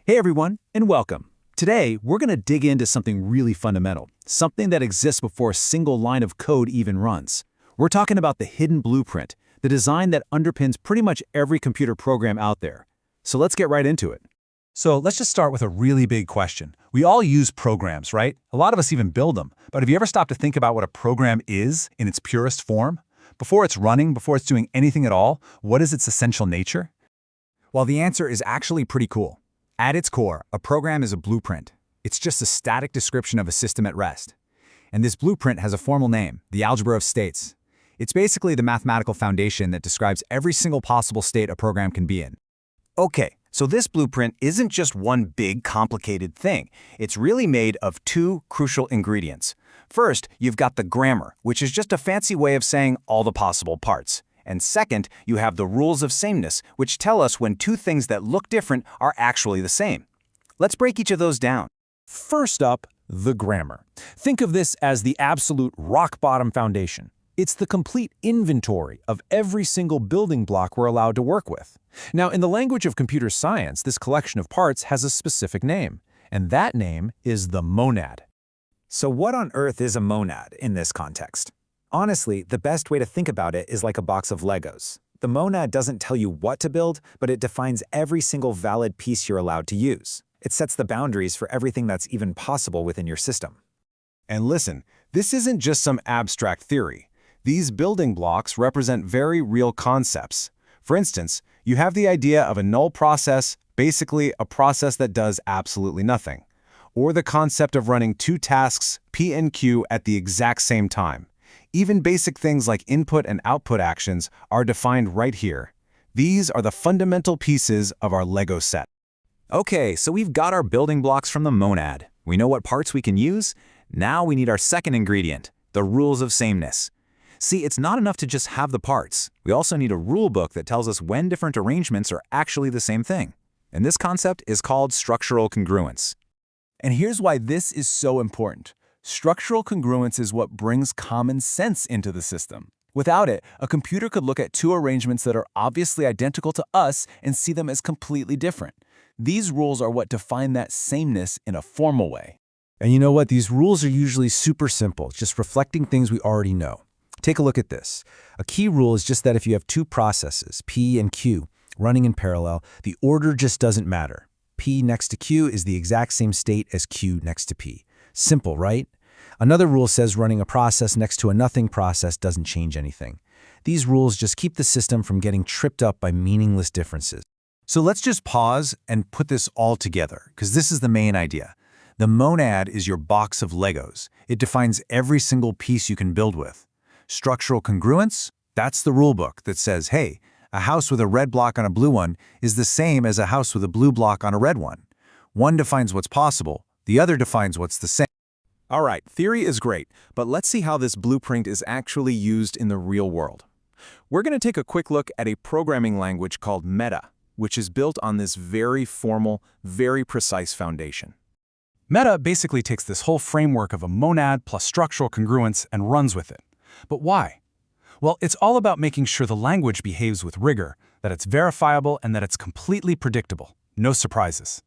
Hey everyone, and welcome. Today, we're going to dig into something really fundamental, something that exists before a single line of code even runs. We're talking about the hidden blueprint, the design that underpins pretty much every computer program out there. So let's get right into it. So let's just start with a really big question. We all use programs, right? A lot of us even build them. But have you ever stopped to think about what a program is in its purest form? Before it's running, before it's doing anything at all, what is its essential nature? Well, the answer is actually pretty cool. At its core, a program is a blueprint. It's just a static description of a system at rest. And this blueprint has a formal name, the algebra of states. It's basically the mathematical foundation that describes every single possible state a program can be in. Okay, so this blueprint isn't just one big, complicated thing. It's really made of two crucial ingredients. First, you've got the grammar, which is just a fancy way of saying all the possible parts. And second, you have the rules of sameness, which tell us when two things that look different are actually the same. Let's break each of those down. First up, the grammar. Think of this as the absolute rock-bottom foundation. It's the complete inventory of every single building block we're allowed to work with. Now, in the language of computer science, this collection of parts has a specific name, and that name is the monad. So what on earth is a monad in this context? Honestly, the best way to think about it is like a box of Legos. The monad doesn't tell you what to build, but it defines every single valid piece you're allowed to use. It sets the boundaries for everything that's even possible within your system. And listen, this isn't just some abstract theory. These building blocks represent very real concepts. For instance, you have the idea of a null process, basically a process that does absolutely nothing, or the concept of running two tasks, P and Q, at the exact same time. Even basic things like input and output actions are defined right here. These are the fundamental pieces of our Lego set. Okay, so we've got our building blocks from the monad. We know what parts we can use. Now we need our second ingredient, the rules of sameness. See, it's not enough to just have the parts. We also need a rule book that tells us when different arrangements are actually the same thing. And this concept is called structural congruence. And here's why this is so important. Structural congruence is what brings common sense into the system. Without it, a computer could look at two arrangements that are obviously identical to us and see them as completely different. These rules are what define that sameness in a formal way. And you know what? These rules are usually super simple, just reflecting things we already know. Take a look at this. A key rule is just that if you have two processes, P and Q, running in parallel, the order just doesn't matter. P next to Q is the exact same state as Q next to P. Simple, right? Another rule says running a process next to a nothing process doesn't change anything. These rules just keep the system from getting tripped up by meaningless differences. So let's just pause and put this all together, because this is the main idea. The monad is your box of Legos. It defines every single piece you can build with. Structural congruence, that's the rule book that says, hey, a house with a red block on a blue one is the same as a house with a blue block on a red one. One defines what's possible, the other defines what's the same. All right, theory is great, but let's see how this blueprint is actually used in the real world. We're going to take a quick look at a programming language called Meta, which is built on this very formal, very precise foundation. Meta basically takes this whole framework of a monad plus structural congruence and runs with it. But why? Well, it's all about making sure the language behaves with rigor, that it's verifiable, and that it's completely predictable. No surprises.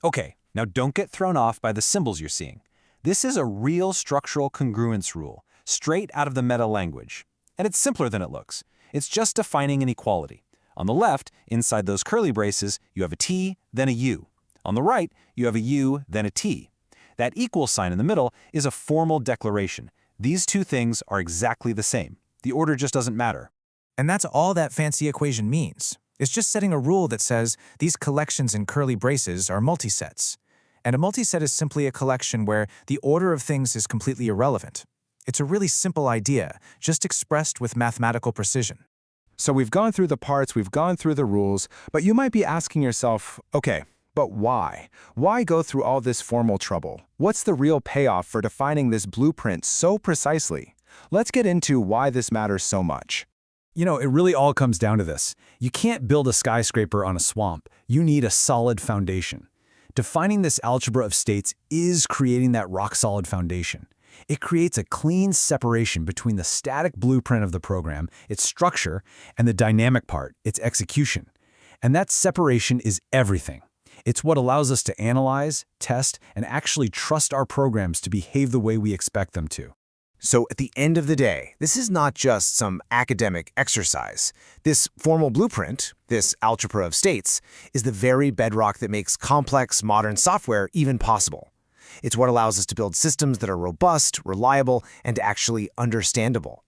Okay, now don't get thrown off by the symbols you're seeing. This is a real structural congruence rule, straight out of the Meta language. And it's simpler than it looks. It's just defining an equality. On the left, inside those curly braces, you have a T, then a U. On the right, you have a U, then a T. That equal sign in the middle is a formal declaration. These two things are exactly the same. The order just doesn't matter. And that's all that fancy equation means. It's just setting a rule that says these collections in curly braces are multisets. And a multiset is simply a collection where the order of things is completely irrelevant. It's a really simple idea, just expressed with mathematical precision. So we've gone through the parts, we've gone through the rules, but you might be asking yourself, okay, but why? Why go through all this formal trouble? What's the real payoff for defining this blueprint so precisely? Let's get into why this matters so much. You know, it really all comes down to this. You can't build a skyscraper on a swamp. You need a solid foundation. Defining this algebra of states is creating that rock-solid foundation. It creates a clean separation between the static blueprint of the program, its structure, and the dynamic part, its execution. And that separation is everything. It's what allows us to analyze, test, and actually trust our programs to behave the way we expect them to. So at the end of the day, this is not just some academic exercise. This formal blueprint, this algebra of states, is the very bedrock that makes complex modern software even possible. It's what allows us to build systems that are robust, reliable, and actually understandable.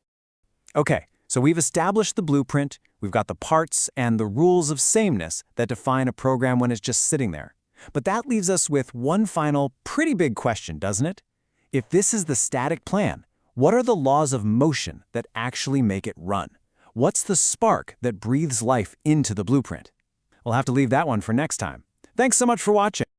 Okay, so we've established the blueprint, we've got the parts and the rules of sameness that define a program when it's just sitting there. But that leaves us with one final, pretty big question, doesn't it? If this is the static plan, what are the laws of motion that actually make it run? What's the spark that breathes life into the blueprint? We'll have to leave that one for next time. Thanks so much for watching.